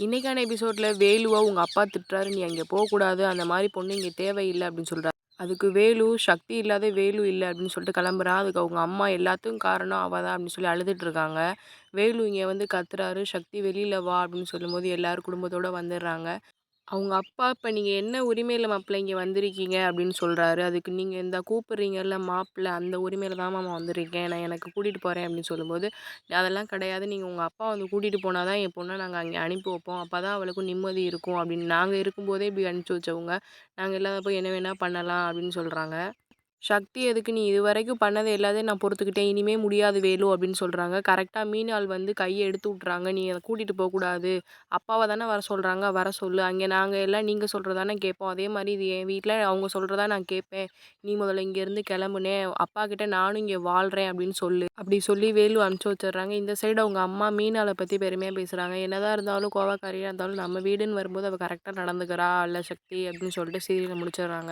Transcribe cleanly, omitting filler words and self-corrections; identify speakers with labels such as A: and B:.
A: இன்னைக்கான எபிசோட்ல வேலுவ உங்க அப்பா திட்டுறாரு, "நீ அங்க போக்கூடாது. அந்த மாரி பொண்ணு இங்க தேவையில்ல" அப்படின்னு சொல்றாரு. அதுக்கு வேலு, "சக்தி இல்லாத வேலு இல்ல" அப்படின்னு சொல்லிட்டு கிளம்புறான். அதுக்கு அவங்க அம்மா, "எல்லாத்துக்கும் காரணம் அவ தான்" அப்படின்னு சொல்லி அழுதுட்டு இருக்காங்க. வேலு இங்க வந்து கத்துறாரு, "சக்தி வெளியில வா" அப்படின்னு சொல்லும்போது எல்லாரும் குடும்பத்தோட வந்துடுறாங்க. அவங்க அப்பா, "இப்ப நீங்க என்ன உரிமையில மாப்பிள இங்க வந்திருக்கீங்க?" அப்படின்னு சொல்றாரு. அதுக்கு நீங்க இந்தா கூப்பிடுறீங்கல்ல மாப்பிள, அந்த உரிமையில தான் மாமா வந்திருக்கேன். நான் எனக்கு கூட்டிட்டு போறேன் அப்படின்னு சொல்லும்போது, "அதெல்லாம் கிடையாது. நீங்க உங்க அப்பா வந்து கூட்டிட்டு போனா தான் என் பொண்ண நாங்க அங்க அனுப்பி வைப்போம். அப்பதான் அவளுக்கும் நிம்மதி இருக்கும்" அப்படின்னு. "நாங்க இருக்கும்போதே இப்படி அனுப்பிச்சு வச்சவங்க, நாங்க இல்லாதப்போ என்ன வேணா பண்ணலாம்" அப்படின்னு சொல்றாங்க. "சக்தி எதுக்கு? நீ இதுவரைக்கும் பண்ணது எல்லாத்தையும் நான் பொறுத்துக்கிட்டேன். இனிமே முடியாது வேலு" அப்படின்னு சொல்றாங்க. கரெக்ட்டா மீனாள் வந்து கைய எடுத்து விட்டுறாங்க. "நீ அத கூட்டிட்டு போக்கூடாது. அப்பாவ தானே வர சொல்றாங்க, வர சொல்லு. அங்கே நாங்க எல்லாம் நீங்க சொல்றது தானே கேட்போம். அதே மாரி இது என் வீட்ல அவங்க சொல்றதா நான் கேட்பேன். நீ முதல்ல இங்கேருந்து கிளம்புனே. அப்பா கிட்ட நானும் இங்க வாழ்றேன் அப்படின்னு சொல்லு." அப்படி சொல்லி வேலு அனுப்பிச்சு வச்சுடுறாங்க. இந்த சைடு அவங்க அம்மா மீனாள பத்தி பெருமையா பேசுறாங்க. "என்னதான் இருந்தாலும் கோவக்காரியா இருந்தாலும் நம்ம வீடுன்னு வரும்போது அவ கரெக்ட்டா நடந்துக்கிறா இல்ல சக்தி" அப்படின்னு சொல்லிட்டு சீரியல முடிச்சிடுறாங்க.